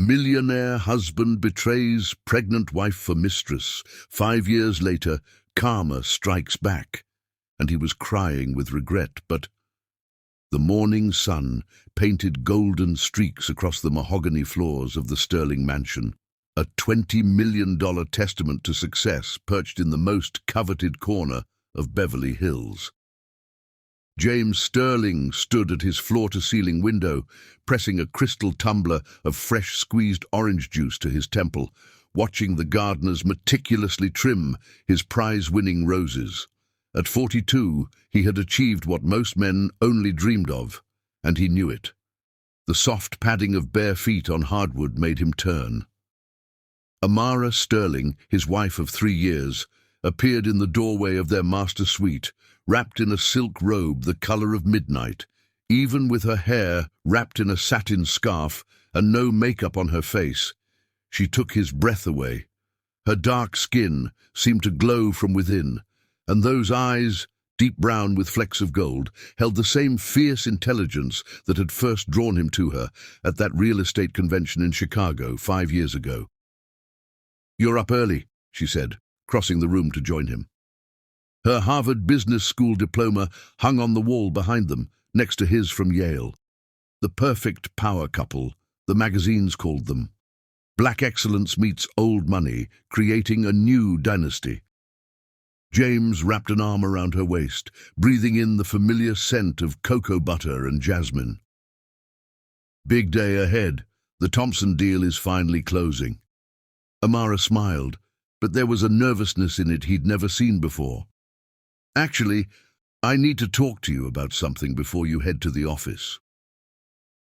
Millionaire husband betrays pregnant wife for mistress. 5 years later, karma strikes back, and he was crying with regret, but the morning sun painted golden streaks across the mahogany floors of the Sterling mansion, a $20 million testament to success perched in the most coveted corner of Beverly Hills. James Sterling stood at his floor-to-ceiling window, pressing a crystal tumbler of fresh squeezed orange juice to his temple, watching the gardeners meticulously trim his prize-winning roses. At 42, he had achieved what most men only dreamed of, and he knew it. The soft padding of bare feet on hardwood made him turn. Amara Sterling, his wife of 3 years, appeared in the doorway of their master suite, wrapped in a silk robe the color of midnight, even with her hair wrapped in a satin scarf and no makeup on her face. She took his breath away. Her dark skin seemed to glow from within, and those eyes, deep brown with flecks of gold, held the same fierce intelligence that had first drawn him to her at that real estate convention in Chicago 5 years ago. "You're up early," she said, crossing the room to join him. Her Harvard Business School diploma hung on the wall behind them, next to his from Yale. The perfect power couple, the magazines called them. Black excellence meets old money, creating a new dynasty. James wrapped an arm around her waist, breathing in the familiar scent of cocoa butter and jasmine. "Big day ahead. The Thompson deal is finally closing." Amara smiled, but there was a nervousness in it he'd never seen before. "Actually, I need to talk to you about something before you head to the office."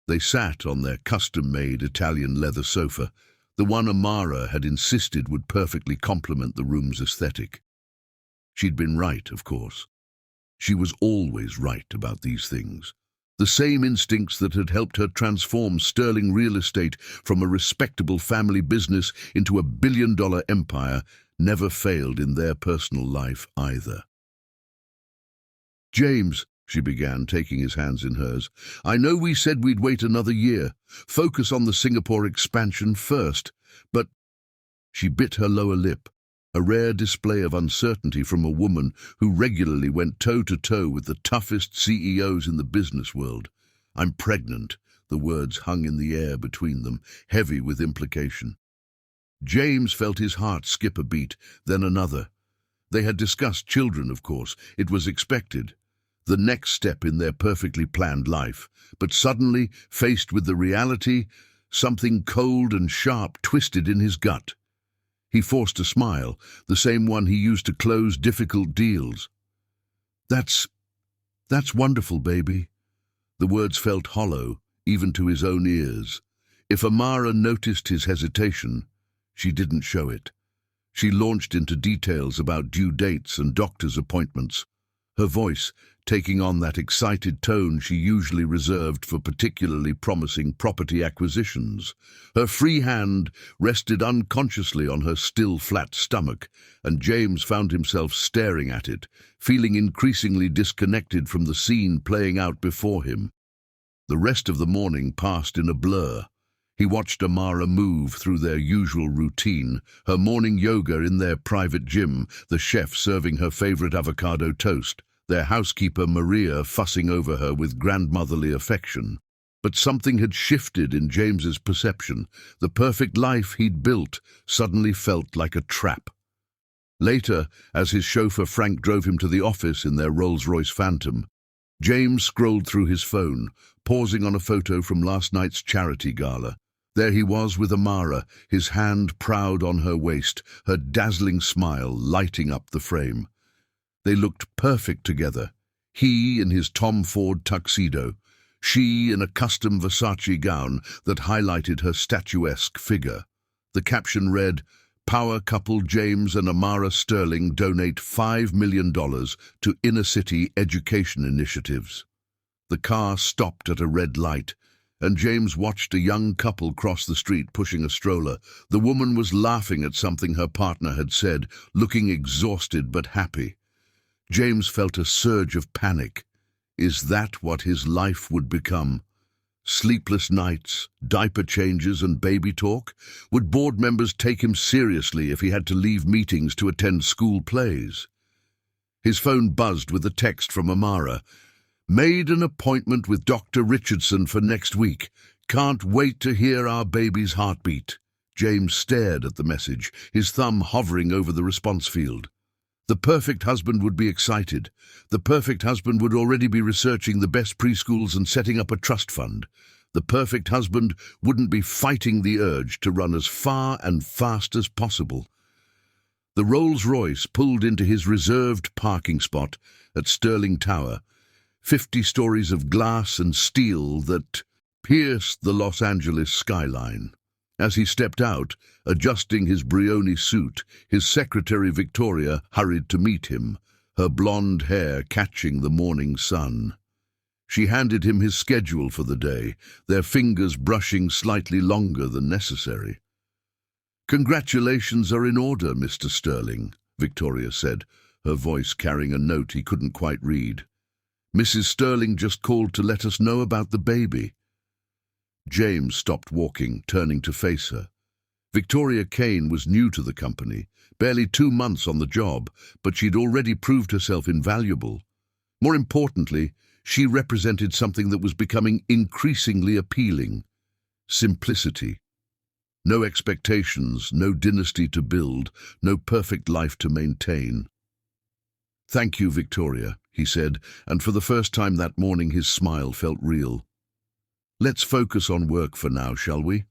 They sat on their custom-made Italian leather sofa, the one Amara had insisted would perfectly complement the room's aesthetic. She'd been right, of course. She was always right about these things. The same instincts that had helped her transform Sterling real estate from a respectable family business into a billion-dollar empire never failed in their personal life either. "James," she began, taking his hands in hers, "I know we said we'd wait another year, focus on the Singapore expansion first, but—" She bit her lower lip, a rare display of uncertainty from a woman who regularly went toe-to-toe with the toughest CEOs in the business world. "I'm pregnant," the words hung in the air between them, heavy with implication. James felt his heart skip a beat, then another. They had discussed children, of course. It was expected. The next step in their perfectly planned life. But suddenly, faced with the reality, something cold and sharp twisted in his gut. He forced a smile, the same one he used to close difficult deals. That's wonderful, baby." The words felt hollow, even to his own ears. If Amara noticed his hesitation, she didn't show it. She launched into details about due dates and doctor's appointments, her voice taking on that excited tone she usually reserved for particularly promising property acquisitions. Her free hand rested unconsciously on her still flat stomach, and James found himself staring at it, feeling increasingly disconnected from the scene playing out before him. The rest of the morning passed in a blur. He watched Amara move through their usual routine, her morning yoga in their private gym, the chef serving her favorite avocado toast, their housekeeper Maria fussing over her with grandmotherly affection. But something had shifted in James's perception. The perfect life he'd built suddenly felt like a trap. Later, as his chauffeur Frank drove him to the office in their Rolls-Royce Phantom, James scrolled through his phone, pausing on a photo from last night's charity gala. There he was with Amara, his hand proud on her waist, her dazzling smile lighting up the frame. They looked perfect together, he in his Tom Ford tuxedo, she in a custom Versace gown that highlighted her statuesque figure. The caption read, "Power couple James and Amara Sterling donate $5 million to inner-city education initiatives." The car stopped at a red light, and James watched a young couple cross the street pushing a stroller. The woman was laughing at something her partner had said, looking exhausted but happy. James felt a surge of panic. Is that what his life would become? Sleepless nights, diaper changes and baby talk? Would board members take him seriously if he had to leave meetings to attend school plays? His phone buzzed with a text from Amara. Made an appointment with Dr. Richardson for next week. Can't wait to hear our baby's heartbeat. James stared at the message, his thumb hovering over the response field. The perfect husband would be excited. The perfect husband would already be researching the best preschools and setting up a trust fund. The perfect husband wouldn't be fighting the urge to run as far and fast as possible. The Rolls-Royce pulled into his reserved parking spot at Sterling Tower, 50 stories of glass and steel that pierced the Los Angeles skyline. As he stepped out, adjusting his Brioni suit, his secretary Victoria hurried to meet him, her blonde hair catching the morning sun. She handed him his schedule for the day, their fingers brushing slightly longer than necessary. "Congratulations are in order, Mr. Sterling," Victoria said, her voice carrying a note he couldn't quite read. "Mrs. Sterling just called to let us know about the baby." James stopped walking, turning to face her. Victoria Kane was new to the company, barely 2 months on the job, but she'd already proved herself invaluable. More importantly, she represented something that was becoming increasingly appealing: simplicity. No expectations, no dynasty to build, no perfect life to maintain. "Thank you, Victoria," he said, and for the first time that morning his smile felt real. "Let's focus on work for now, shall we?"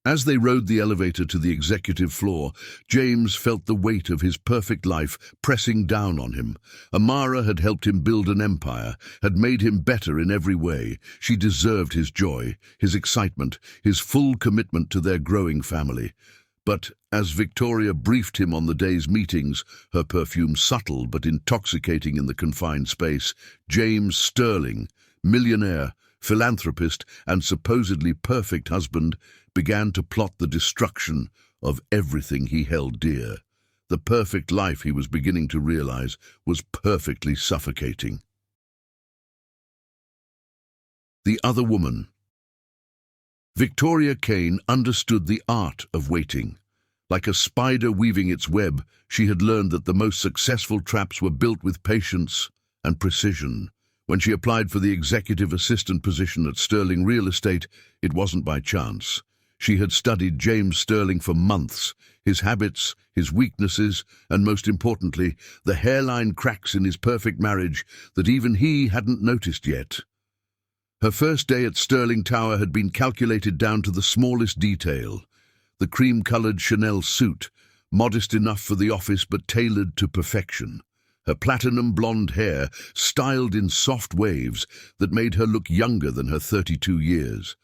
As they rode the elevator to the executive floor, James felt the weight of his perfect life pressing down on him. Amara had helped him build an empire, had made him better in every way. She deserved his joy, his excitement, his full commitment to their growing family. But as Victoria briefed him on the day's meetings, her perfume subtle but intoxicating in the confined space, James Sterling, millionaire, philanthropist, and supposedly perfect husband, began to plot the destruction of everything he held dear. The perfect life, he was beginning to realize, was perfectly suffocating. The other woman. Victoria Kane understood the art of waiting. Like a spider weaving its web, she had learned that the most successful traps were built with patience and precision. When she applied for the executive assistant position at Sterling Real Estate, it wasn't by chance. She had studied James Sterling for months, his habits, his weaknesses, and most importantly, the hairline cracks in his perfect marriage that even he hadn't noticed yet. Her first day at Sterling Tower had been calculated down to the smallest detail. The cream-colored Chanel suit, modest enough for the office but tailored to perfection. Her platinum blonde hair styled in soft waves that made her look younger than her 32 years.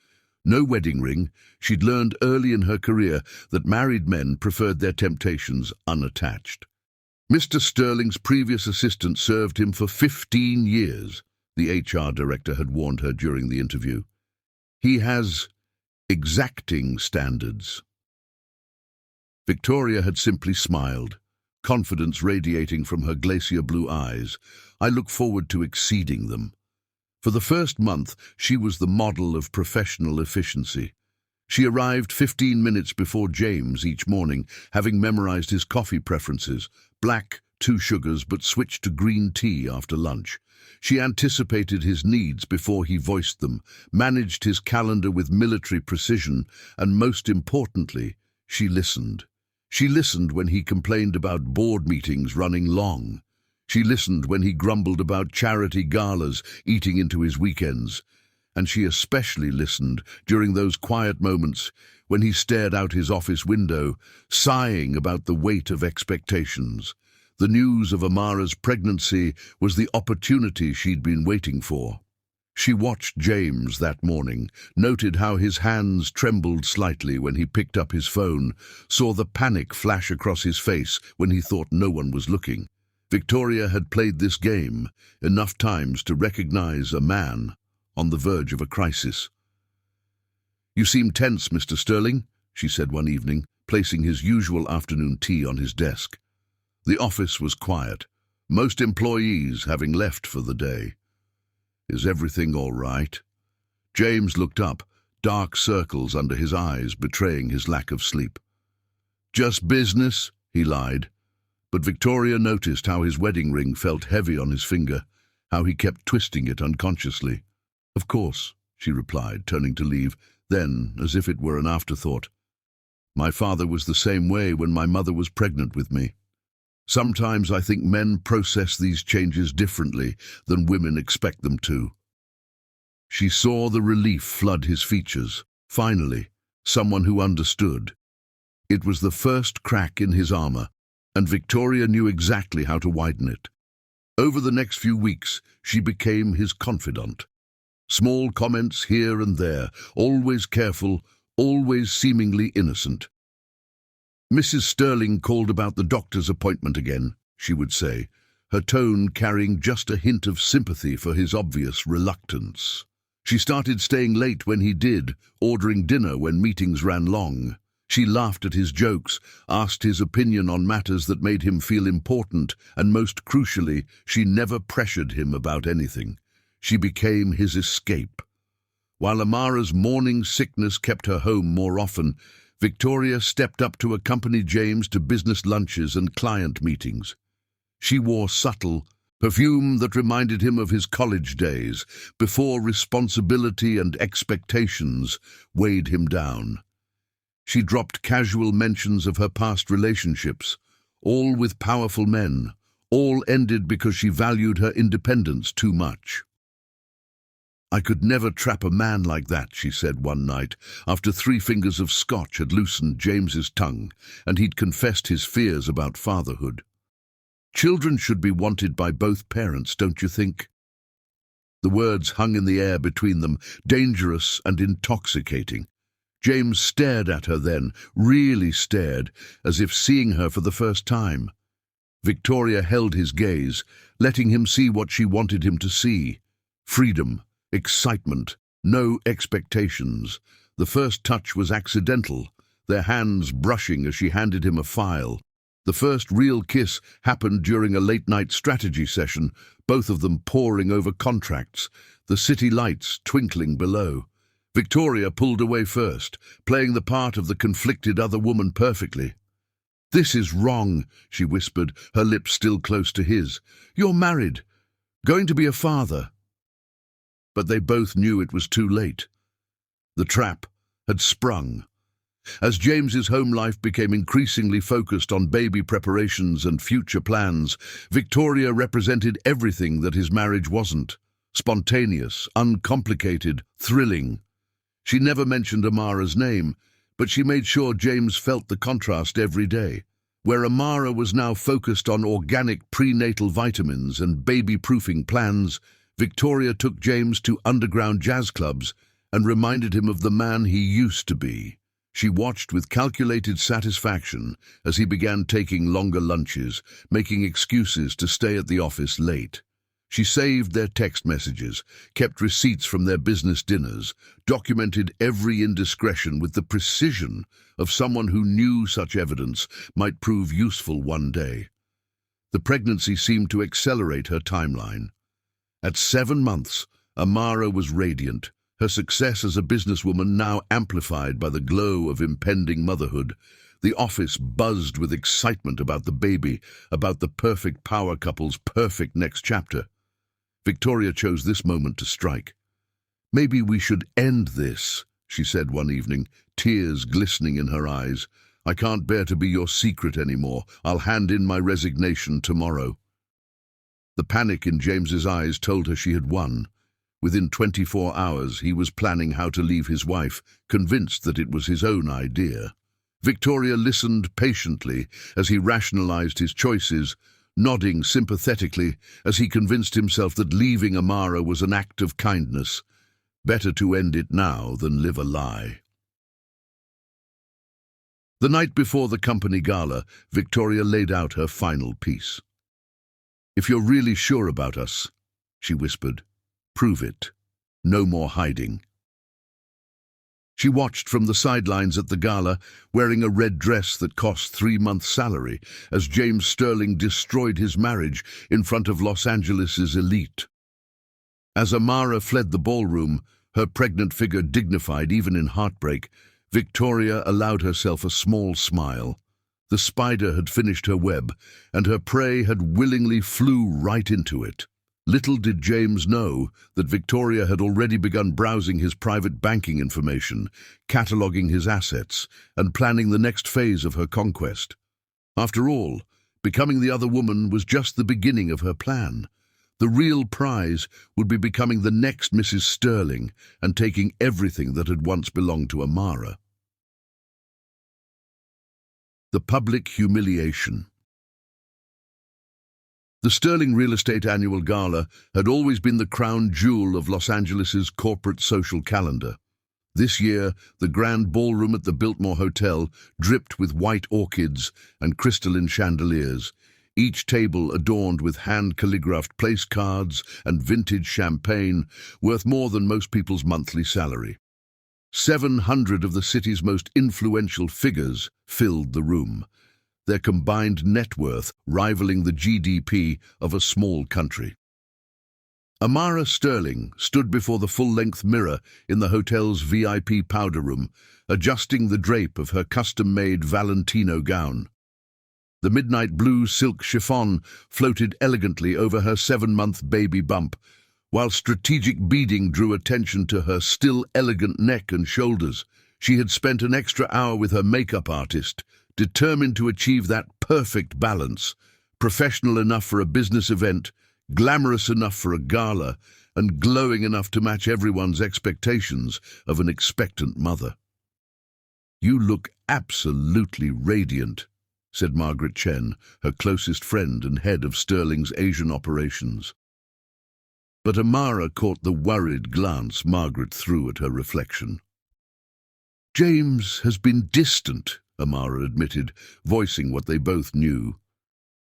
No wedding ring. She'd learned early in her career that married men preferred their temptations unattached. Mr. Sterling's previous assistant served him for 15 years, the HR director had warned her during the interview. He has exacting standards. Victoria had simply smiled, confidence radiating from her glacier blue eyes. "I look forward to exceeding them." For the first month, she was the model of professional efficiency. She arrived 15 minutes before James each morning, having memorized his coffee preferences: black, 2 sugars, but switched to green tea after lunch. She anticipated his needs before he voiced them, managed his calendar with military precision, and most importantly, she listened. She listened when he complained about board meetings running long. She listened when he grumbled about charity galas eating into his weekends. And she especially listened during those quiet moments when he stared out his office window, sighing about the weight of expectations. The news of Amara's pregnancy was the opportunity she'd been waiting for. She watched James that morning, noted how his hands trembled slightly when he picked up his phone, saw the panic flash across his face when he thought no one was looking. Victoria had played this game enough times to recognize a man on the verge of a crisis. "You seem tense, Mr. Sterling," she said one evening, placing his usual afternoon tea on his desk. The office was quiet, most employees having left for the day. "Is everything all right?" James looked up, dark circles under his eyes betraying his lack of sleep. "Just business," he lied. But Victoria noticed how his wedding ring felt heavy on his finger, how he kept twisting it unconsciously. "Of course," she replied, turning to leave. Then, as if it were an afterthought, "My father was the same way when my mother was pregnant with me. Sometimes I think men process these changes differently than women expect them to." She saw the relief flood his features. Finally, someone who understood. It was the first crack in his armor, and Victoria knew exactly how to widen it. Over the next few weeks, she became his confidant. Small comments here and there, always careful, always seemingly innocent. "Mrs. Sterling called about the doctor's appointment again," she would say, her tone carrying just a hint of sympathy for his obvious reluctance. She started staying late when he did, ordering dinner when meetings ran long. She laughed at his jokes, asked his opinion on matters that made him feel important, and most crucially, she never pressured him about anything. She became his escape. While Amara's morning sickness kept her home more often, Victoria stepped up to accompany James to business lunches and client meetings. She wore subtle perfume that reminded him of his college days, before responsibility and expectations weighed him down. She dropped casual mentions of her past relationships, all with powerful men, all ended because she valued her independence too much. "I could never trap a man like that," she said one night, after 3 fingers of scotch had loosened James's tongue, and he'd confessed his fears about fatherhood. "Children should be wanted by both parents, don't you think?" The words hung in the air between them, dangerous and intoxicating. James stared at her then, really stared, as if seeing her for the first time. Victoria held his gaze, letting him see what she wanted him to see. Freedom, excitement, no expectations. The first touch was accidental, their hands brushing as she handed him a file. The first real kiss happened during a late-night strategy session, both of them poring over contracts, the city lights twinkling below. Victoria pulled away first, playing the part of the conflicted other woman perfectly. "This is wrong," she whispered, her lips still close to his. "You're married, going to be a father." But they both knew it was too late. The trap had sprung. As James's home life became increasingly focused on baby preparations and future plans, Victoria represented everything that his marriage wasn't. Spontaneous, uncomplicated, thrilling. She never mentioned Amara's name, but she made sure James felt the contrast every day. Where Amara was now focused on organic prenatal vitamins and baby-proofing plans, Victoria took James to underground jazz clubs and reminded him of the man he used to be. She watched with calculated satisfaction as he began taking longer lunches, making excuses to stay at the office late. She saved their text messages, kept receipts from their business dinners, documented every indiscretion with the precision of someone who knew such evidence might prove useful one day. The pregnancy seemed to accelerate her timeline. At 7 months, Amara was radiant, her success as a businesswoman now amplified by the glow of impending motherhood. The office buzzed with excitement about the baby, about the perfect power couple's perfect next chapter. Victoria chose this moment to strike. "Maybe we should end this," she said one evening, tears glistening in her eyes. "I can't bear to be your secret anymore. I'll hand in my resignation tomorrow." The panic in James's eyes told her she had won. Within 24 hours, he was planning how to leave his wife, convinced that it was his own idea. Victoria listened patiently as he rationalized his choices, nodding sympathetically as he convinced himself that leaving Amara was an act of kindness. Better to end it now than live a lie. The night before the company gala, Victoria laid out her final piece. "If you're really sure about us," she whispered, "prove it. No more hiding." She watched from the sidelines at the gala, wearing a red dress that cost 3 months' salary, as James Sterling destroyed his marriage in front of Los Angeles' elite. As Amara fled the ballroom, her pregnant figure dignified even in heartbreak, Victoria allowed herself a small smile. The spider had finished her web, and her prey had willingly flew right into it. Little did James know that Victoria had already begun browsing his private banking information, cataloguing his assets, and planning the next phase of her conquest. After all, becoming the other woman was just the beginning of her plan. The real prize would be becoming the next Mrs. Sterling and taking everything that had once belonged to Amara. The public humiliation. The Sterling Real Estate Annual Gala had always been the crown jewel of Los Angeles's corporate social calendar. This year, the grand ballroom at the Biltmore Hotel dripped with white orchids and crystalline chandeliers, each table adorned with hand-calligraphed place cards and vintage champagne worth more than most people's monthly salary. 700 of the city's most influential figures filled the room, their combined net worth rivaling the GDP of a small country. Amara Sterling stood before the full-length mirror in the hotel's VIP powder room, adjusting the drape of her custom-made Valentino gown. The midnight blue silk chiffon floated elegantly over her 7-month baby bump, while strategic beading drew attention to her still elegant neck and shoulders. She had spent an extra hour with her makeup artist, determined to achieve that perfect balance, professional enough for a business event, glamorous enough for a gala, and glowing enough to match everyone's expectations of an expectant mother. "You look absolutely radiant," said Margaret Chen, her closest friend and head of Sterling's Asian operations. But Amara caught the worried glance Margaret threw at her reflection. "James has been distant," Amara admitted, voicing what they both knew.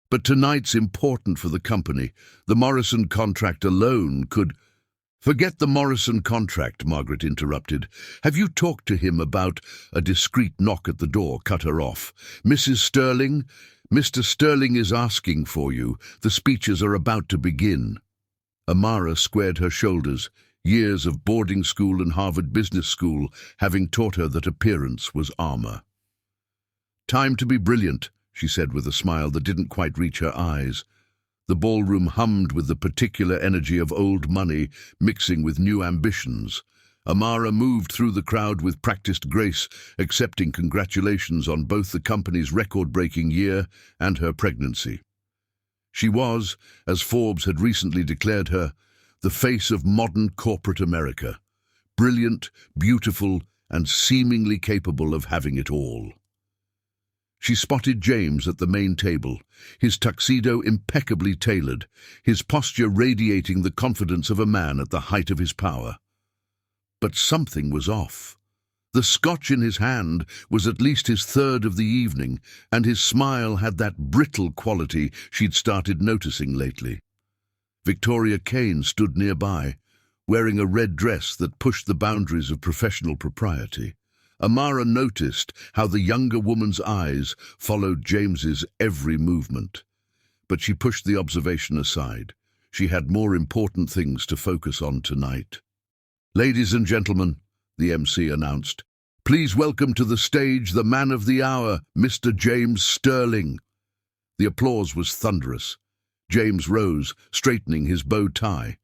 "But tonight's important for the company. The Morrison contract alone could—" "Forget the Morrison contract," Margaret interrupted. "Have you talked to him about—" A discreet knock at the door cut her off. "Mrs. Sterling? Mr. Sterling is asking for you. The speeches are about to begin." Amara squared her shoulders, years of boarding school and Harvard Business School having taught her that appearance was armor. "Time to be brilliant," she said with a smile that didn't quite reach her eyes. The ballroom hummed with the particular energy of old money mixing with new ambitions. Amara moved through the crowd with practiced grace, accepting congratulations on both the company's record-breaking year and her pregnancy. She was, as Forbes had recently declared her, the face of modern corporate America, brilliant, beautiful, and seemingly capable of having it all. She spotted James at the main table, his tuxedo impeccably tailored, his posture radiating the confidence of a man at the height of his power. But something was off. The scotch in his hand was at least his third of the evening, and his smile had that brittle quality she'd started noticing lately. Victoria Kane stood nearby, wearing a red dress that pushed the boundaries of professional propriety. Amara noticed how the younger woman's eyes followed James's every movement. But she pushed the observation aside. She had more important things to focus on tonight. "Ladies and gentlemen," the MC announced, "please welcome to the stage the man of the hour, Mr. James Sterling." The applause was thunderous. James rose, straightening his bow tie.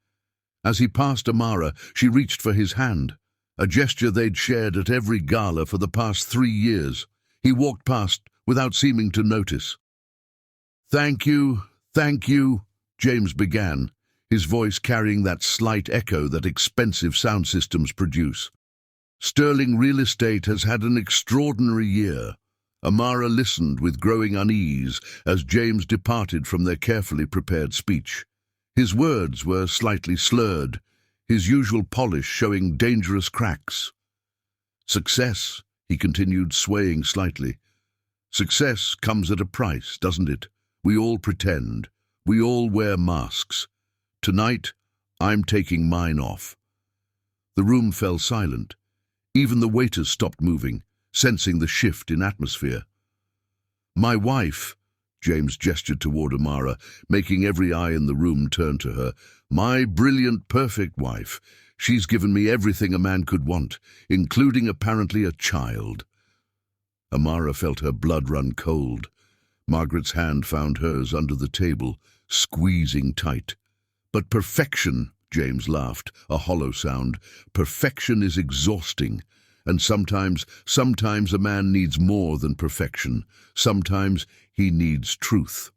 As he passed Amara, she reached for his hand, a gesture they'd shared at every gala for the past 3 years. He walked past without seeming to notice. Thank you," James began, his voice carrying that slight echo that expensive sound systems produce. "Sterling Real Estate has had an extraordinary year." Amara listened with growing unease as James departed from their carefully prepared speech. His words were slightly slurred, his usual polish showing dangerous cracks. "Success," he continued, swaying slightly. "Success comes at a price, doesn't it? We all pretend. We all wear masks. Tonight, I'm taking mine off." The room fell silent. Even the waiters stopped moving, sensing the shift in atmosphere. "My wife," James gestured toward Amara, making every eye in the room turn to her. "My brilliant, perfect wife. She's given me everything a man could want, including apparently a child. Amara felt her blood run cold. Margaret's hand found hers under the table, squeezing tight. But perfection, James laughed, a hollow sound. Perfection is exhausting. And sometimes a man needs more than perfection. Sometimes he needs truth.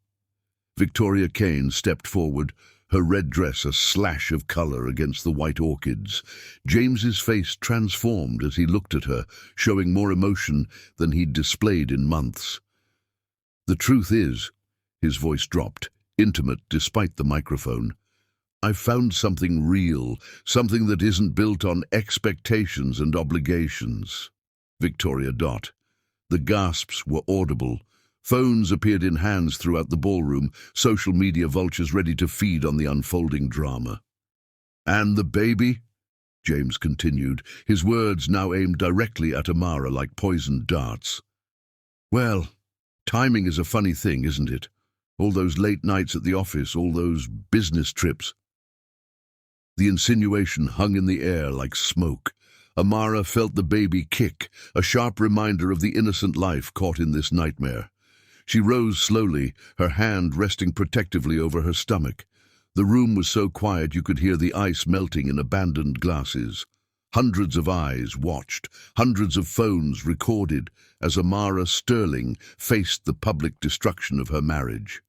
Victoria Kane stepped forward, her red dress a slash of color against the white orchids. James's face transformed as he looked at her, showing more emotion than he'd displayed in months. The truth is, his voice dropped, intimate despite the microphone, I've found something real, something that isn't built on expectations and obligations. Victoria Dot. The gasps were audible. Phones appeared in hands throughout the ballroom, social media vultures ready to feed on the unfolding drama. And the baby? James continued, his words now aimed directly at Amara like poisoned darts. Well, timing is a funny thing, isn't it? All those late nights at the office, all those business trips. The insinuation hung in the air like smoke. Amara felt the baby kick, a sharp reminder of the innocent life caught in this nightmare. She rose slowly, her hand resting protectively over her stomach. The room was so quiet you could hear the ice melting in abandoned glasses. Hundreds of eyes watched, hundreds of phones recorded as Amara Sterling faced the public destruction of her marriage.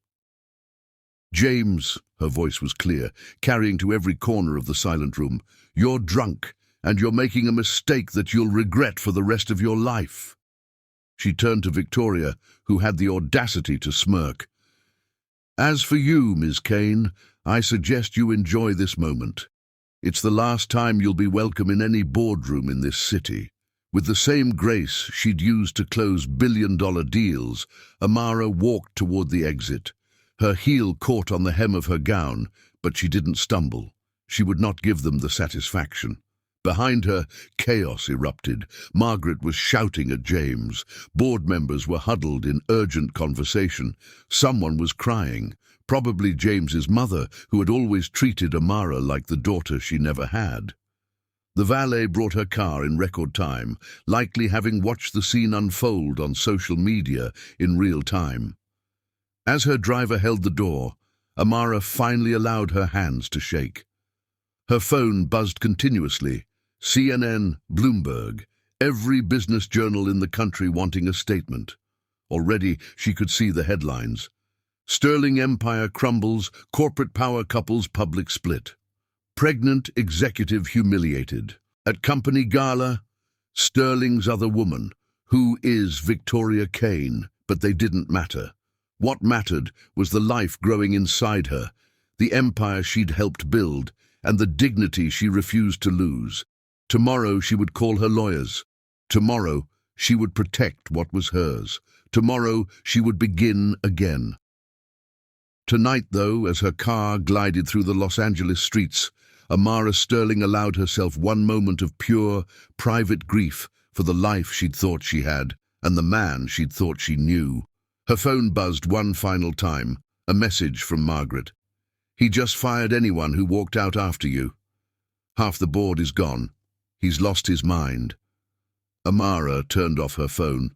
James, her voice was clear, carrying to every corner of the silent room, you're drunk, and you're making a mistake that you'll regret for the rest of your life. She turned to Victoria, who had the audacity to smirk. As for you, Ms. Kane, I suggest you enjoy this moment. It's the last time you'll be welcome in any boardroom in this city. With the same grace she'd used to close billion-dollar deals, Amara walked toward the exit. Her heel caught on the hem of her gown, but she didn't stumble. She would not give them the satisfaction. Behind her, chaos erupted. Margaret was shouting at James. Board members were huddled in urgent conversation. Someone was crying, probably James's mother, who had always treated Amara like the daughter she never had. The valet brought her car in record time, likely having watched the scene unfold on social media in real time. As her driver held the door, Amara finally allowed her hands to shake. Her phone buzzed continuously. CNN, Bloomberg, every business journal in the country wanting a statement. Already she could see the headlines. Sterling empire crumbles, corporate power couples public split. Pregnant executive humiliated. At company gala, Sterling's other woman. Who is Victoria Kane? But they didn't matter. What mattered was the life growing inside her, the empire she'd helped build, and the dignity she refused to lose. Tomorrow she would call her lawyers. Tomorrow she would protect what was hers. Tomorrow she would begin again. Tonight, though, as her car glided through the Los Angeles streets, Amara Sterling allowed herself one moment of pure, private grief for the life she'd thought she had, and the man she'd thought she knew. Her phone buzzed one final time, a message from Margaret. He just fired anyone who walked out after you. Half the board is gone. He's lost his mind. Amara turned off her phone.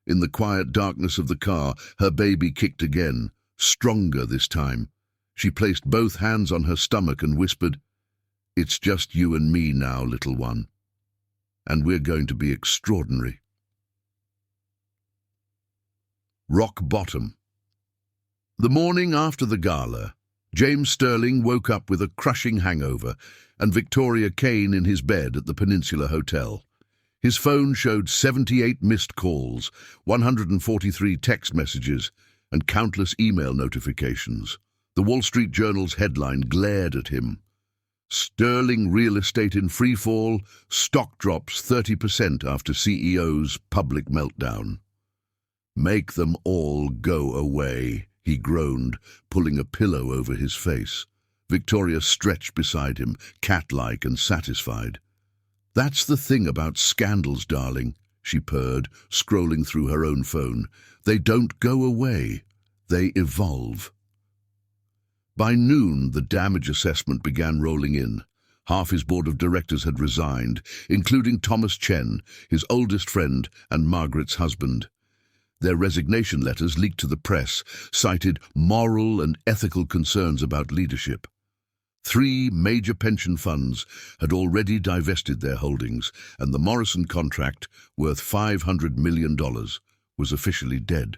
In the quiet darkness of the car, her baby kicked again, stronger this time. She placed both hands on her stomach and whispered, "It's just you and me now, little one. And we're going to be extraordinary." Rock bottom. The morning after the gala, James Sterling woke up with a crushing hangover and Victoria Kane in his bed at the Peninsula Hotel. His phone showed 78 missed calls, 143 text messages, and countless email notifications. The Wall Street Journal's headline glared at him. Sterling real estate in freefall, stock drops 30% after CEO's public meltdown. "Make them all go away," he groaned, pulling a pillow over his face. Victoria stretched beside him, cat-like and satisfied. "That's the thing about scandals, darling," she purred, scrolling through her own phone. "They don't go away. They evolve." By noon, the damage assessment began rolling in. Half his board of directors had resigned, including Thomas Chen, his oldest friend and Margaret's husband. Their resignation letters, leaked to the press, cited moral and ethical concerns about leadership. 3 major pension funds had already divested their holdings, and the Morrison contract, worth $500 million, was officially dead.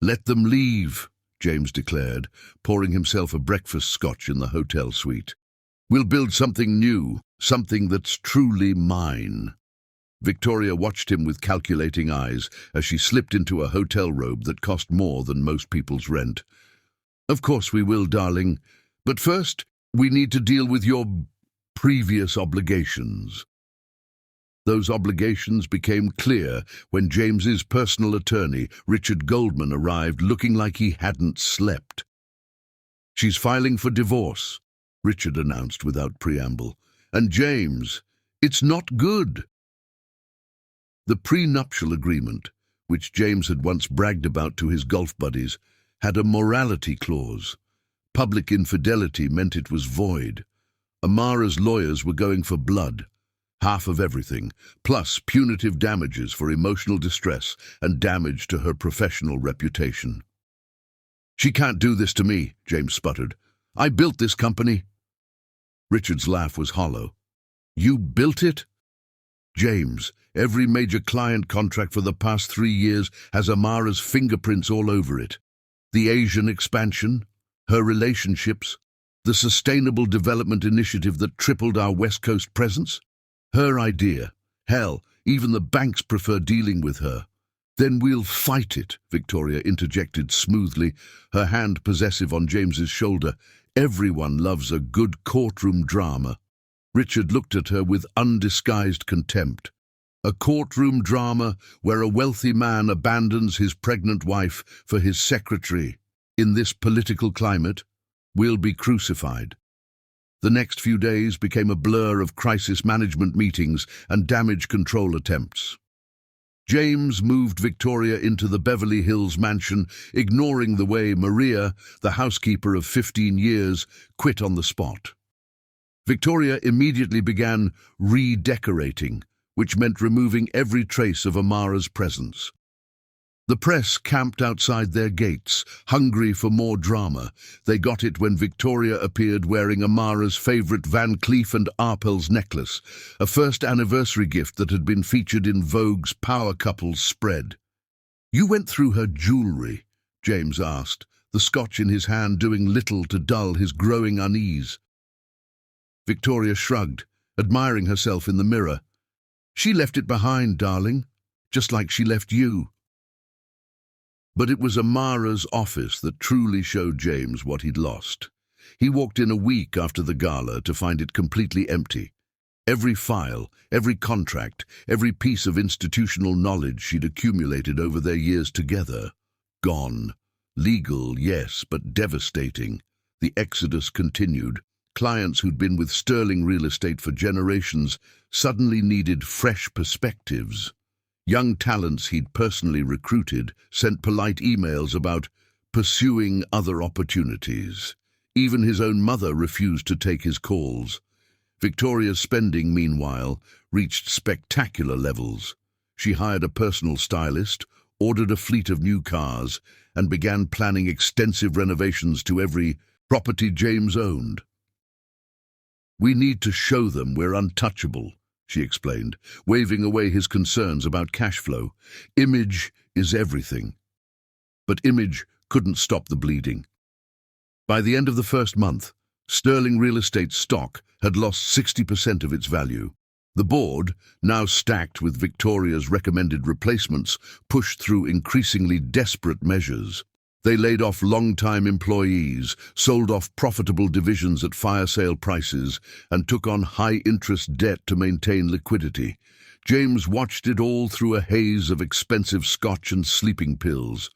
"Let them leave," James declared, pouring himself a breakfast scotch in the hotel suite. "We'll build something new, something that's truly mine." Victoria watched him with calculating eyes as she slipped into a hotel robe that cost more than most people's rent. "Of course we will, darling. But first, we need to deal with your previous obligations." Those obligations became clear when James's personal attorney, Richard Goldman, arrived looking like he hadn't slept. "She's filing for divorce," Richard announced without preamble. "And James, it's not good." The prenuptial agreement, which James had once bragged about to his golf buddies, had a morality clause. Public infidelity meant it was void. Amara's lawyers were going for blood, half of everything, plus punitive damages for emotional distress and damage to her professional reputation. "She can't do this to me," James sputtered. "I built this company." Richard's laugh was hollow. "You built it?" "James, every major client contract for the past 3 years has Amara's fingerprints all over it. The Asian expansion, her relationships, the Sustainable Development Initiative that tripled our West Coast presence. Her idea. Hell, even the banks prefer dealing with her." "Then we'll fight it," Victoria interjected smoothly, her hand possessive on James's shoulder. "Everyone loves a good courtroom drama." Richard looked at her with undisguised contempt. "A courtroom drama where a wealthy man abandons his pregnant wife for his secretary. In this political climate, we'll be crucified." The next few days became a blur of crisis management meetings and damage control attempts. James moved Victoria into the Beverly Hills mansion, ignoring the way Maria, the housekeeper of 15 years, quit on the spot. Victoria immediately began redecorating, which meant removing every trace of Amara's presence. The press camped outside their gates, hungry for more drama. They got it when Victoria appeared wearing Amara's favorite Van Cleef & Arpels necklace, a first anniversary gift that had been featured in Vogue's Power Couples spread. "You went through her jewelry?" James asked, the scotch in his hand doing little to dull his growing unease. Victoria shrugged, admiring herself in the mirror. "She left it behind, darling, just like she left you." But it was Amara's office that truly showed James what he'd lost. He walked in a week after the gala to find it completely empty. Every file, every contract, every piece of institutional knowledge she'd accumulated over their years together, gone. Legal, yes, but devastating. The exodus continued. Clients who'd been with Sterling Real Estate for generations suddenly needed fresh perspectives. Young talents he'd personally recruited sent polite emails about pursuing other opportunities. Even his own mother refused to take his calls. Victoria's spending, meanwhile, reached spectacular levels. She hired a personal stylist, ordered a fleet of new cars, and began planning extensive renovations to every property James owned. "We need to show them we're untouchable," she explained, waving away his concerns about cash flow. "Image is everything." But image couldn't stop the bleeding. By the end of the first month, Sterling Real Estate stock had lost 60% of its value. The board, now stacked with Victoria's recommended replacements, pushed through increasingly desperate measures. They laid off long-time employees, sold off profitable divisions at fire sale prices, and took on high-interest debt to maintain liquidity. James watched it all through a haze of expensive scotch and sleeping pills.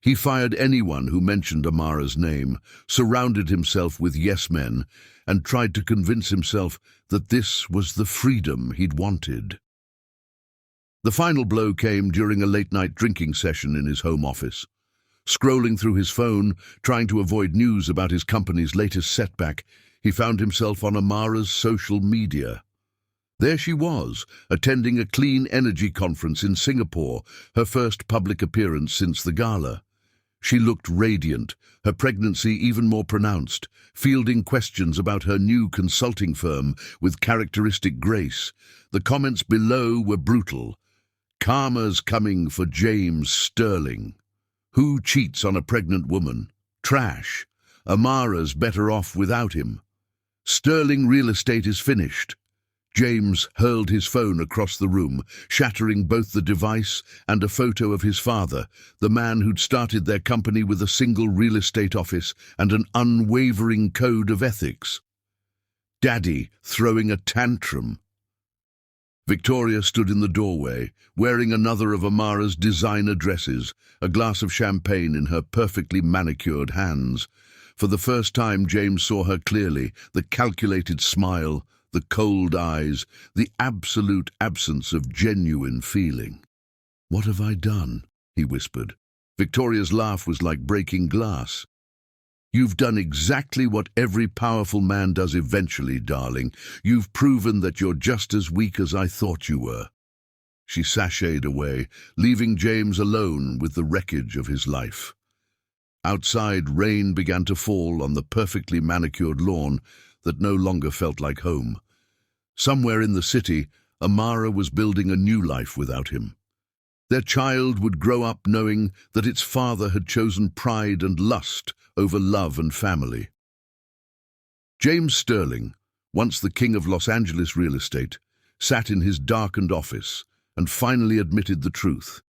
He fired anyone who mentioned Amara's name, surrounded himself with yes-men, and tried to convince himself that this was the freedom he'd wanted. The final blow came during a late-night drinking session in his home office. Scrolling through his phone, trying to avoid news about his company's latest setback, he found himself on Amara's social media. There she was, attending a clean energy conference in Singapore, her first public appearance since the gala. She looked radiant, her pregnancy even more pronounced, fielding questions about her new consulting firm with characteristic grace. The comments below were brutal. "Karma's coming for James Sterling. Who cheats on a pregnant woman? Trash. Amara's better off without him. Sterling real estate is finished." James hurled his phone across the room, shattering both the device and a photo of his father, the man who'd started their company with a single real estate office and an unwavering code of ethics. Daddy throwing a tantrum. Victoria stood in the doorway, wearing another of Amara's designer dresses, a glass of champagne in her perfectly manicured hands. For the first time, James saw her clearly, the calculated smile, the cold eyes, the absolute absence of genuine feeling. "What have I done?" he whispered. Victoria's laugh was like breaking glass. "You've done exactly what every powerful man does eventually, darling. You've proven that you're just as weak as I thought you were." She sashayed away, leaving James alone with the wreckage of his life. Outside, rain began to fall on the perfectly manicured lawn that no longer felt like home. Somewhere in the city, Amara was building a new life without him. Their child would grow up knowing that its father had chosen pride and lust over love and family. James Sterling, once the king of Los Angeles real estate, sat in his darkened office and finally admitted the truth.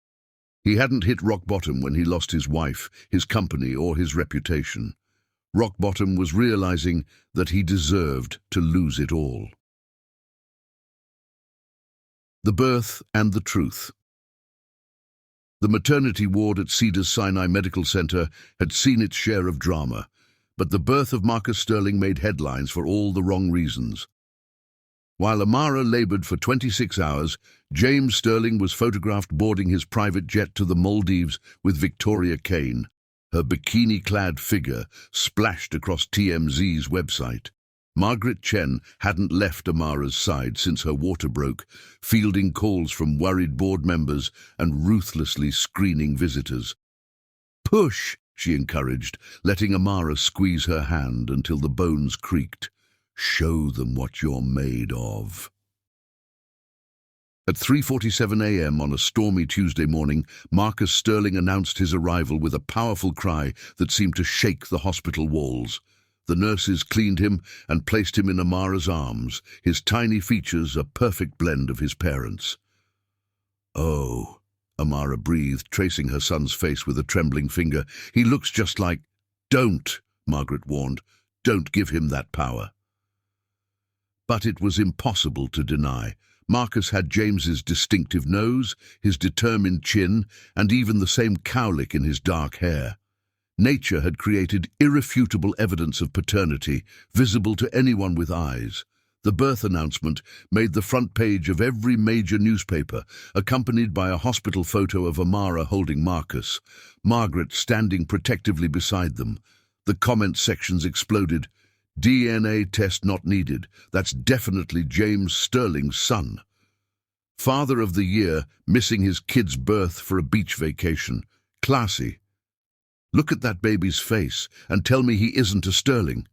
He hadn't hit rock bottom when he lost his wife, his company, or his reputation. Rock bottom was realizing that he deserved to lose it all. The birth and the truth. The maternity ward at Cedars-Sinai Medical Center had seen its share of drama, but the birth of Marcus Sterling made headlines for all the wrong reasons. While Amara labored for 26 hours, James Sterling was photographed boarding his private jet to the Maldives with Victoria Kane, her bikini-clad figure splashed across TMZ's website. Margaret Chen hadn't left Amara's side since her water broke, fielding calls from worried board members and ruthlessly screening visitors. "Push," she encouraged, letting Amara squeeze her hand until the bones creaked. "Show them what you're made of." At 3:47 a.m. on a stormy Tuesday morning, Marcus Sterling announced his arrival with a powerful cry that seemed to shake the hospital walls. The nurses cleaned him and placed him in Amara's arms, his tiny features a perfect blend of his parents. "Oh," Amara breathed, tracing her son's face with a trembling finger. "He looks just like—" "Don't," Margaret warned. "Don't give him that power." But it was impossible to deny. Marcus had James's distinctive nose, his determined chin, and even the same cowlick in his dark hair. Nature had created irrefutable evidence of paternity, visible to anyone with eyes. The birth announcement made the front page of every major newspaper, accompanied by a hospital photo of Amara holding Marcus, Margaret standing protectively beside them. The comment sections exploded. "DNA test not needed. That's definitely James Sterling's son." "Father of the year, missing his kid's birth for a beach vacation. Classy. Look at that baby's face and tell me he isn't a Sterling."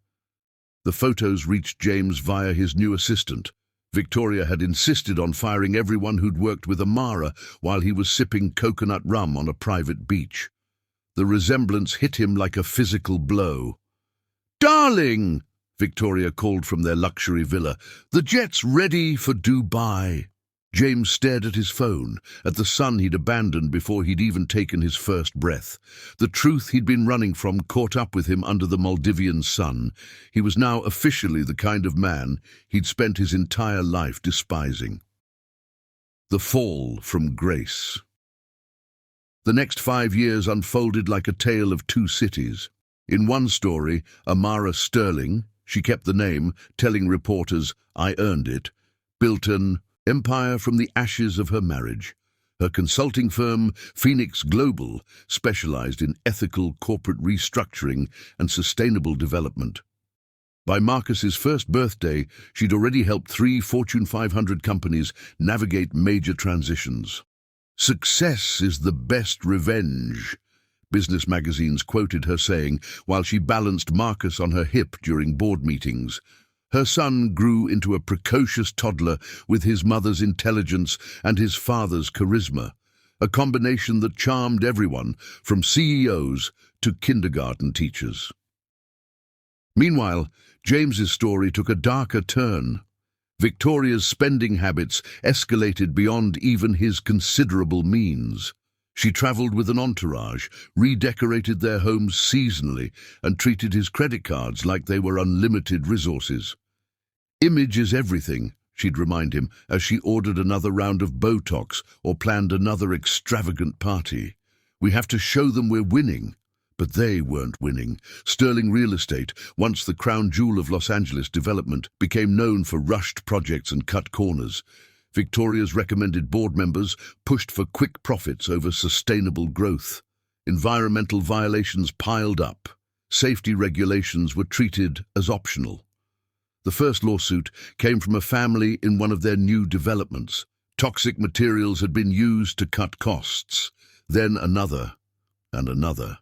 The photos reached James via his new assistant. Victoria had insisted on firing everyone who'd worked with Amara while he was sipping coconut rum on a private beach. The resemblance hit him like a physical blow. "Darling!" Victoria called from their luxury villa. "The jet's ready for Dubai." James stared at his phone, at the son he'd abandoned before he'd even taken his first breath. The truth he'd been running from caught up with him under the Maldivian sun. He was now officially the kind of man he'd spent his entire life despising. The fall from grace. The next 5 years unfolded like a tale of two cities. In one story, Amara Sterling, she kept the name, telling reporters, "I earned it," built an empire from the ashes of her marriage. Her consulting firm, Phoenix Global, specialized in ethical corporate restructuring and sustainable development. By Marcus's first birthday, she'd already helped 3 Fortune 500 companies navigate major transitions. "Success is the best revenge," business magazines quoted her saying while she balanced Marcus on her hip during board meetings. Her son grew into a precocious toddler with his mother's intelligence and his father's charisma, a combination that charmed everyone, from CEOs to kindergarten teachers. Meanwhile, James's story took a darker turn. Victoria's spending habits escalated beyond even his considerable means. She travelled with an entourage, redecorated their homes seasonally, and treated his credit cards like they were unlimited resources. "Image is everything," she'd remind him as she ordered another round of Botox or planned another extravagant party. "We have to show them we're winning." But they weren't winning. Sterling real estate, once the crown jewel of Los Angeles development, became known for rushed projects and cut corners. Victoria's recommended board members pushed for quick profits over sustainable growth. Environmental violations piled up. Safety regulations were treated as optional. The first lawsuit came from a family in one of their new developments. Toxic materials had been used to cut costs. Then another, and another.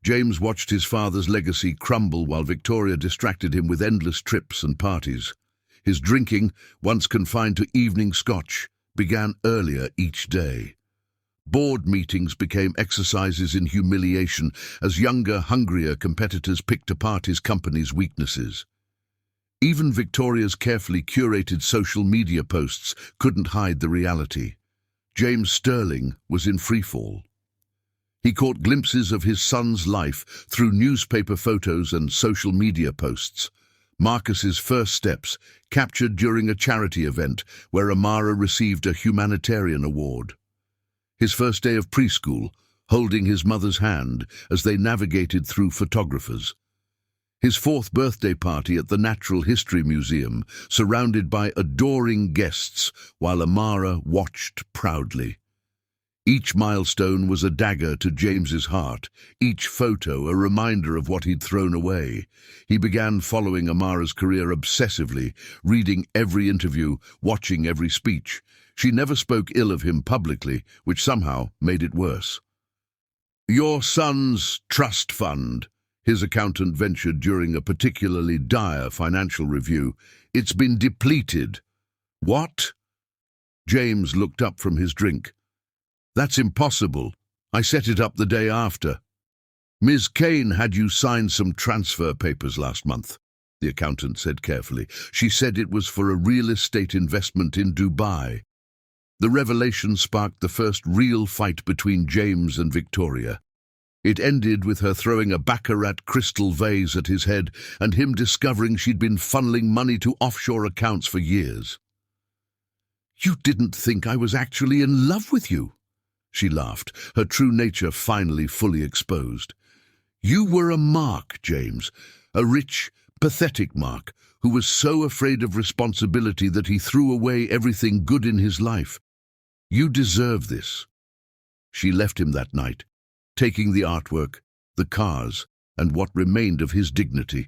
James watched his father's legacy crumble while Victoria distracted him with endless trips and parties. His drinking, once confined to evening scotch, began earlier each day. Board meetings became exercises in humiliation as younger, hungrier competitors picked apart his company's weaknesses. Even Victoria's carefully curated social media posts couldn't hide the reality. James Sterling was in freefall. He caught glimpses of his son's life through newspaper photos and social media posts. Marcus's first steps, captured during a charity event where Amara received a humanitarian award. His first day of preschool, holding his mother's hand as they navigated through photographers. His 4th birthday party at the Natural History Museum, surrounded by adoring guests while Amara watched proudly. Each milestone was a dagger to James's heart, each photo a reminder of what he'd thrown away. He began following Amara's career obsessively, reading every interview, watching every speech. She never spoke ill of him publicly, which somehow made it worse. "Your son's trust fund," his accountant ventured during a particularly dire financial review. "It's been depleted." "What?" James looked up from his drink. "That's impossible. I set it up the day after." "Ms. Kane had you sign some transfer papers last month," the accountant said carefully. "She said it was for a real estate investment in Dubai." The revelation sparked the first real fight between James and Victoria. It ended with her throwing a baccarat crystal vase at his head and him discovering she'd been funneling money to offshore accounts for years. "You didn't think I was actually in love with you?" She laughed, her true nature finally fully exposed. "You were a Mark, James, a rich, pathetic Mark, who was so afraid of responsibility that he threw away everything good in his life. You deserve this." She left him that night, taking the artwork, the cars, and what remained of his dignity.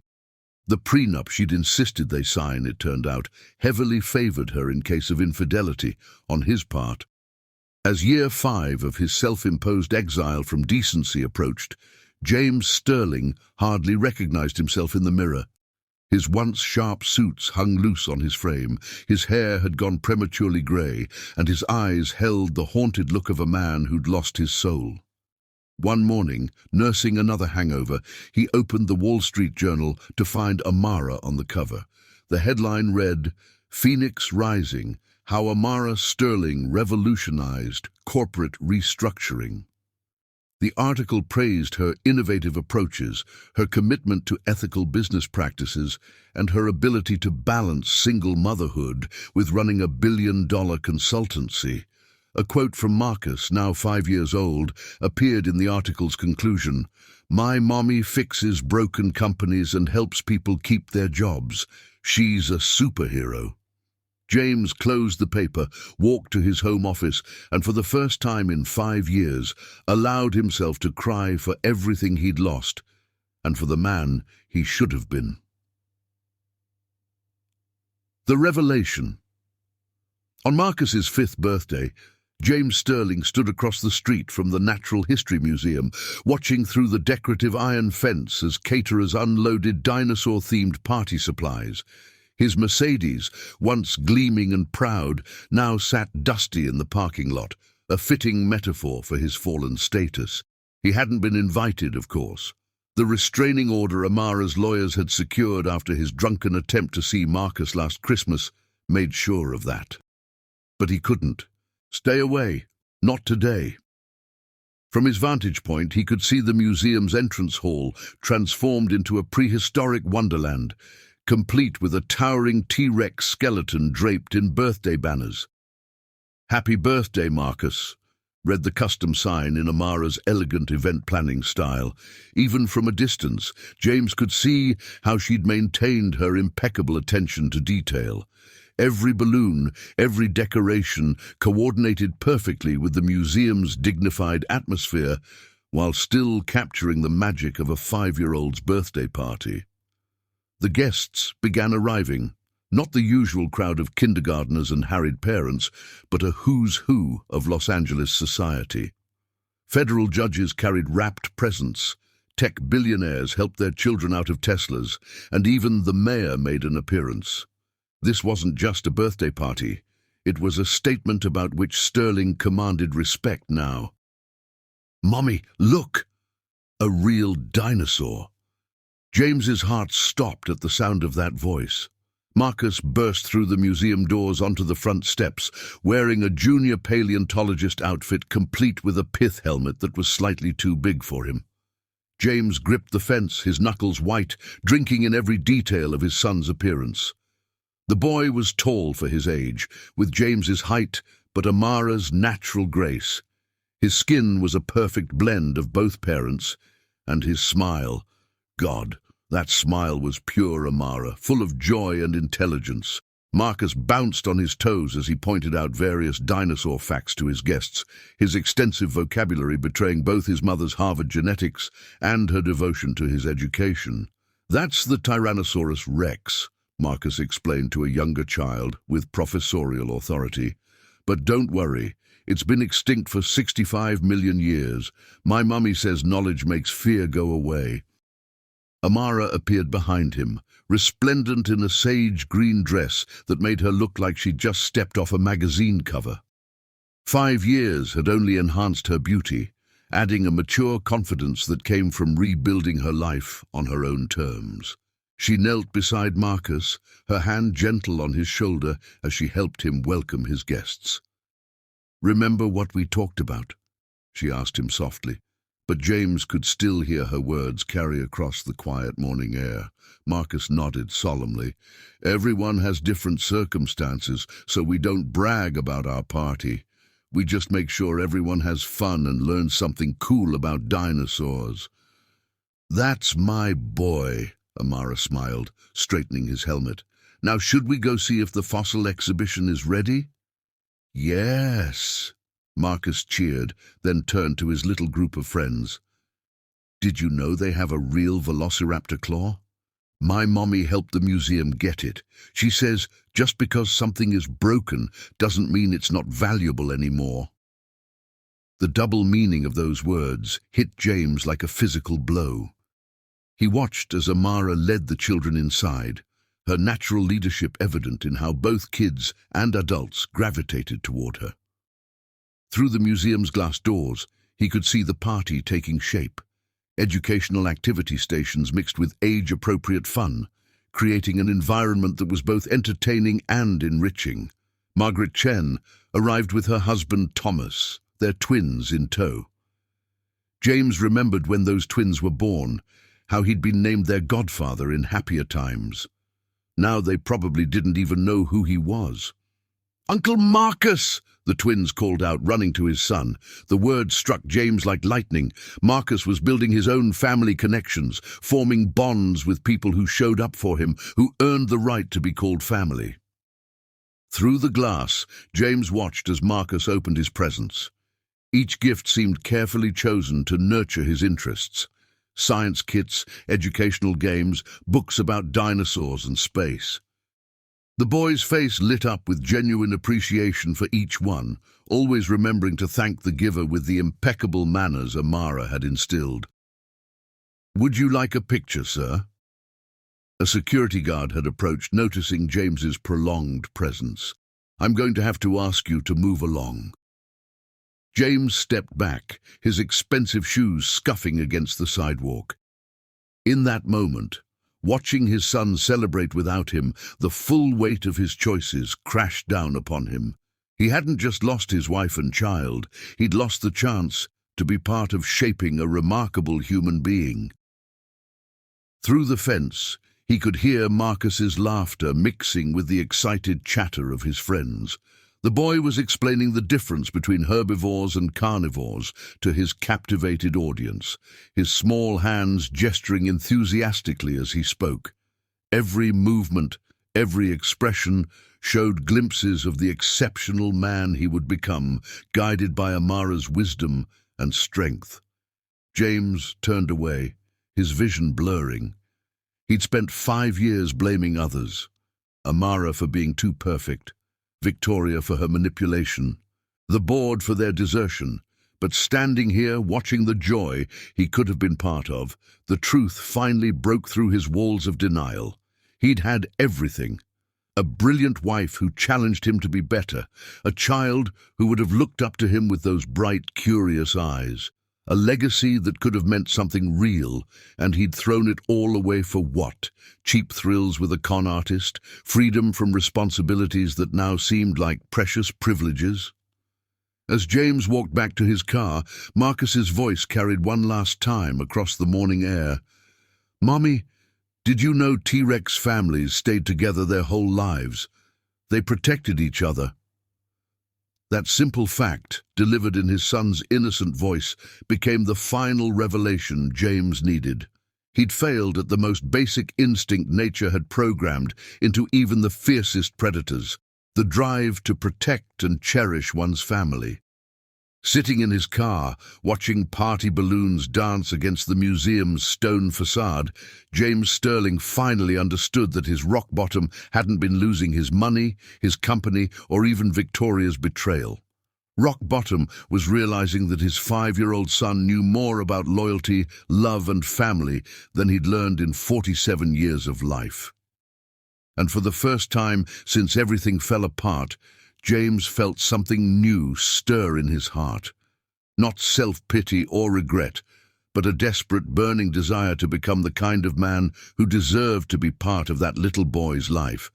The prenup she'd insisted they sign, it turned out, heavily favoured her in case of infidelity on his part. As year 5 of his self-imposed exile from decency approached, James Sterling hardly recognized himself in the mirror. His once sharp suits hung loose on his frame, his hair had gone prematurely grey, and his eyes held the haunted look of a man who'd lost his soul. One morning, nursing another hangover, he opened the Wall Street Journal to find Amara on the cover. The headline read, "Phoenix Rising, How Amara Sterling Revolutionized Corporate Restructuring." The article praised her innovative approaches, her commitment to ethical business practices, and her ability to balance single motherhood with running a billion-dollar consultancy. A quote from Marcus, now 5 years old, appeared in the article's conclusion. "My mommy fixes broken companies and helps people keep their jobs. She's a superhero." James closed the paper, walked to his home office, and for the first time in 5 years, allowed himself to cry for everything he'd lost, and for the man he should have been. The revelation. On Marcus's 5th birthday, James Sterling stood across the street from the Natural History Museum, watching through the decorative iron fence as caterers unloaded dinosaur-themed party supplies. His Mercedes, once gleaming and proud, now sat dusty in the parking lot, a fitting metaphor for his fallen status. He hadn't been invited, of course. The restraining order Amara's lawyers had secured after his drunken attempt to see Marcus last Christmas made sure of that. But he couldn't. Stay away. Not today. From his vantage point, he could see the museum's entrance hall transformed into a prehistoric wonderland, complete with a towering T-Rex skeleton draped in birthday banners. "Happy birthday, Marcus," read the custom sign in Amara's elegant event planning style. Even from a distance, James could see how she'd maintained her impeccable attention to detail. Every balloon, every decoration coordinated perfectly with the museum's dignified atmosphere, while still capturing the magic of a 5-year-old's birthday party. The guests began arriving, not the usual crowd of kindergartners and harried parents, but a who's who of Los Angeles society. Federal judges carried wrapped presents, tech billionaires helped their children out of Teslas, and even the mayor made an appearance. This wasn't just a birthday party. It was a statement about which Sterling commanded respect now. "Mommy, look! A real dinosaur!" James's heart stopped at the sound of that voice. Marcus burst through the museum doors onto the front steps, wearing a junior paleontologist outfit complete with a pith helmet that was slightly too big for him. James gripped the fence, his knuckles white, drinking in every detail of his son's appearance. The boy was tall for his age, with James's height but Amara's natural grace. His skin was a perfect blend of both parents, and his smile, God, that smile was pure Amara, full of joy and intelligence. Marcus bounced on his toes as he pointed out various dinosaur facts to his guests, his extensive vocabulary betraying both his mother's Harvard genetics and her devotion to his education. "That's the Tyrannosaurus Rex," Marcus explained to a younger child with professorial authority. "But don't worry, it's been extinct for 65 million years. My mummy says knowledge makes fear go away." Amara appeared behind him, resplendent in a sage-green dress that made her look like she'd just stepped off a magazine cover. 5 years had only enhanced her beauty, adding a mature confidence that came from rebuilding her life on her own terms. She knelt beside Marcus, her hand gentle on his shoulder as she helped him welcome his guests. "Remember what we talked about?" she asked him softly, but James could still hear her words carry across the quiet morning air. Marcus nodded solemnly. "Everyone has different circumstances, so we don't brag about our party. We just make sure everyone has fun and learns something cool about dinosaurs." "That's my boy," Amara smiled, straightening his helmet. "Now should we go see if the fossil exhibition is ready?" "Yes," Marcus cheered, then turned to his little group of friends. "Did you know they have a real velociraptor claw? My mommy helped the museum get it. She says just because something is broken doesn't mean it's not valuable anymore." The double meaning of those words hit James like a physical blow. He watched as Amara led the children inside, her natural leadership evident in how both kids and adults gravitated toward her. Through the museum's glass doors, he could see the party taking shape, educational activity stations mixed with age-appropriate fun, creating an environment that was both entertaining and enriching. Margaret Chen arrived with her husband Thomas, their twins in tow. James remembered when those twins were born, how he'd been named their godfather in happier times. Now they probably didn't even know who he was. "Uncle Marcus!" the twins called out, running to his son. The word struck James like lightning. Marcus was building his own family connections, forming bonds with people who showed up for him, who earned the right to be called family. Through the glass, James watched as Marcus opened his presents. Each gift seemed carefully chosen to nurture his interests. science kits, educational games, books about dinosaurs and space. The boy's face lit up with genuine appreciation for each one, always remembering to thank the giver with the impeccable manners Amara had instilled. "Would you like a picture, sir?" A security guard had approached, noticing James's prolonged presence. "I'm going to have to ask you to move along." James stepped back, his expensive shoes scuffing against the sidewalk. In that moment, watching his son celebrate without him, the full weight of his choices crashed down upon him. He hadn't just lost his wife and child, he'd lost the chance to be part of shaping a remarkable human being. Through the fence, he could hear Marcus's laughter mixing with the excited chatter of his friends. The boy was explaining the difference between herbivores and carnivores to his captivated audience, his small hands gesturing enthusiastically as he spoke. Every movement, every expression showed glimpses of the exceptional man he would become, guided by Amara's wisdom and strength. James turned away, his vision blurring. He'd spent 5 years blaming others, Amara for being too perfect, Victoria for her manipulation, the board for their desertion. But standing here, watching the joy he could have been part of, the truth finally broke through his walls of denial. He'd had everything. A brilliant wife who challenged him to be better, a child who would have looked up to him with those bright, curious eyes. A legacy that could have meant something real, and he'd thrown it all away for what? Cheap thrills with a con artist? Freedom from responsibilities that now seemed like precious privileges? As James walked back to his car, Marcus's voice carried one last time across the morning air. "Mommy, did you know T-Rex families stayed together their whole lives? They protected each other." That simple fact, delivered in his son's innocent voice, became the final revelation James needed. He'd failed at the most basic instinct nature had programmed into even the fiercest predators, the drive to protect and cherish one's family. Sitting in his car, watching party balloons dance against the museum's stone facade, James Sterling finally understood that his rock bottom hadn't been losing his money, his company, or even Victoria's betrayal. Rock bottom was realizing that his 5-year-old son knew more about loyalty, love, and family than he'd learned in 47 years of life. And for the first time since everything fell apart, James felt something new stir in his heart. Not self-pity or regret, but a desperate, burning desire to become the kind of man who deserved to be part of that little boy's life,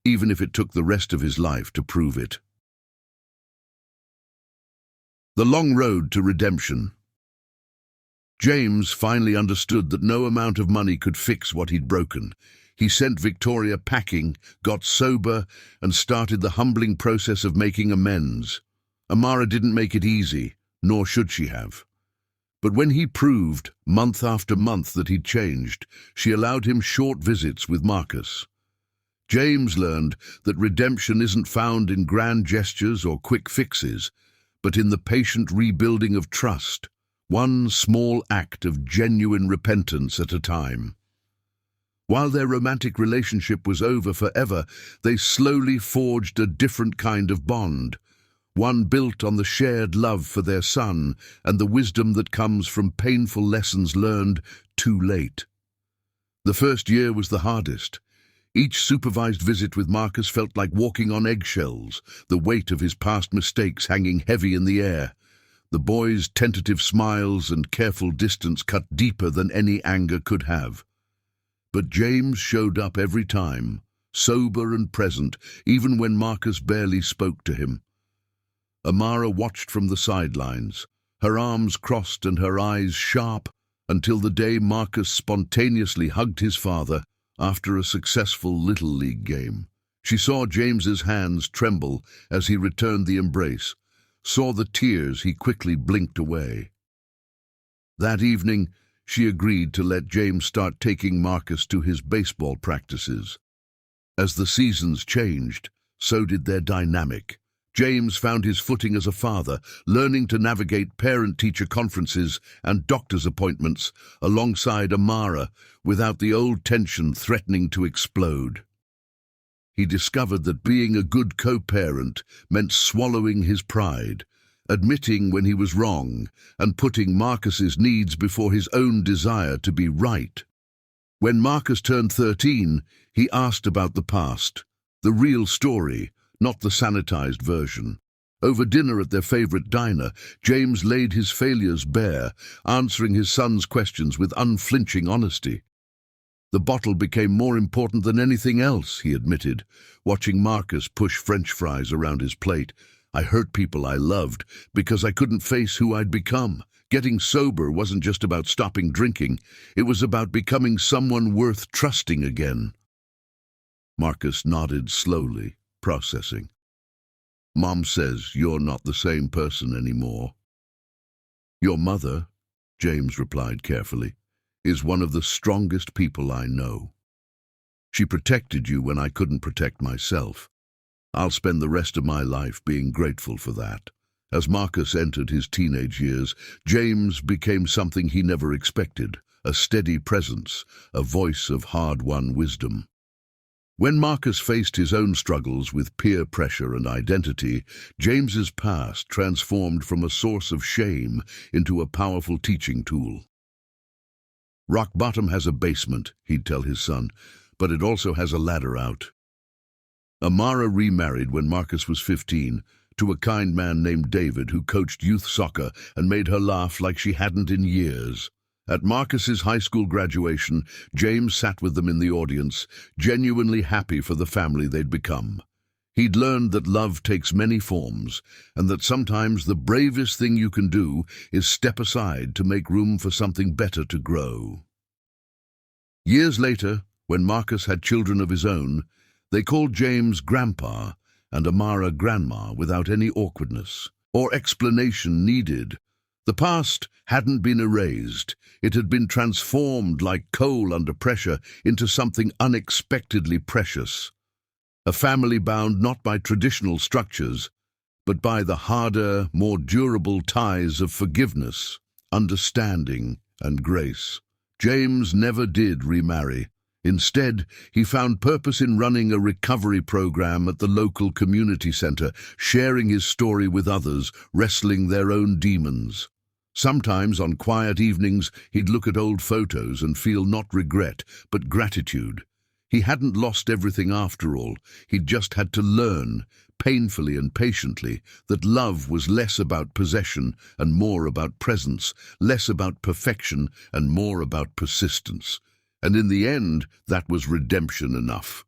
even if it took the rest of his life to prove it. The long road to redemption. James finally understood that no amount of money could fix what he'd broken. He sent Victoria packing, got sober, and started the humbling process of making amends. Amara didn't make it easy, nor should she have. But when he proved, month after month, that he'd changed, she allowed him short visits with Marcus. James learned that redemption isn't found in grand gestures or quick fixes, but in the patient rebuilding of trust, one small act of genuine repentance at a time. While their romantic relationship was over forever, they slowly forged a different kind of bond, one built on the shared love for their son and the wisdom that comes from painful lessons learned too late. The first year was the hardest. Each supervised visit with Marcus felt like walking on eggshells, the weight of his past mistakes hanging heavy in the air. The boy's tentative smiles and careful distance cut deeper than any anger could have. But James showed up every time, sober and present, even when Marcus barely spoke to him. Amara watched from the sidelines, her arms crossed and her eyes sharp, until the day Marcus spontaneously hugged his father after a successful Little League game. She saw James's hands tremble as he returned the embrace, saw the tears he quickly blinked away. That evening, she agreed to let James start taking Marcus to his baseball practices. As the seasons changed, so did their dynamic. James found his footing as a father, learning to navigate parent-teacher conferences and doctor's appointments alongside Amara without the old tension threatening to explode. He discovered that being a good co-parent meant swallowing his pride, admitting when he was wrong, and putting Marcus's needs before his own desire to be right. When Marcus turned 13, he asked about the past, the real story, not the sanitized version. Over dinner at their favorite diner, James laid his failures bare, answering his son's questions with unflinching honesty. The bottle became more important than anything else, he admitted, watching Marcus push French fries around his plate. I hurt people I loved because I couldn't face who I'd become. Getting sober wasn't just about stopping drinking, it was about becoming someone worth trusting again. Marcus nodded slowly, processing. Mom says you're not the same person anymore. Your mother, James replied carefully, is one of the strongest people I know. She protected you when I couldn't protect myself. I'll spend the rest of my life being grateful for that. As Marcus entered his teenage years, James became something he never expected, a steady presence, a voice of hard-won wisdom. When Marcus faced his own struggles with peer pressure and identity, James's past transformed from a source of shame into a powerful teaching tool. Rock bottom has a basement, he'd tell his son, but it also has a ladder out. Amara remarried when Marcus was 15 to a kind man named David who coached youth soccer and made her laugh like she hadn't in years. At Marcus's high school graduation, James sat with them in the audience, genuinely happy for the family they'd become. He'd learned that love takes many forms, and that sometimes the bravest thing you can do is step aside to make room for something better to grow. Years later, when Marcus had children of his own, they called James Grandpa and Amara Grandma without any awkwardness or explanation needed. The past hadn't been erased. It had been transformed like coal under pressure into something unexpectedly precious. A family bound not by traditional structures, but by the harder, more durable ties of forgiveness, understanding, and grace. James never did remarry. Instead, he found purpose in running a recovery program at the local community center, sharing his story with others, wrestling their own demons. Sometimes, on quiet evenings, he'd look at old photos and feel not regret, but gratitude. He hadn't lost everything after all. He'd just had to learn, painfully and patiently, that love was less about possession and more about presence, less about perfection and more about persistence. And in the end, that was redemption enough.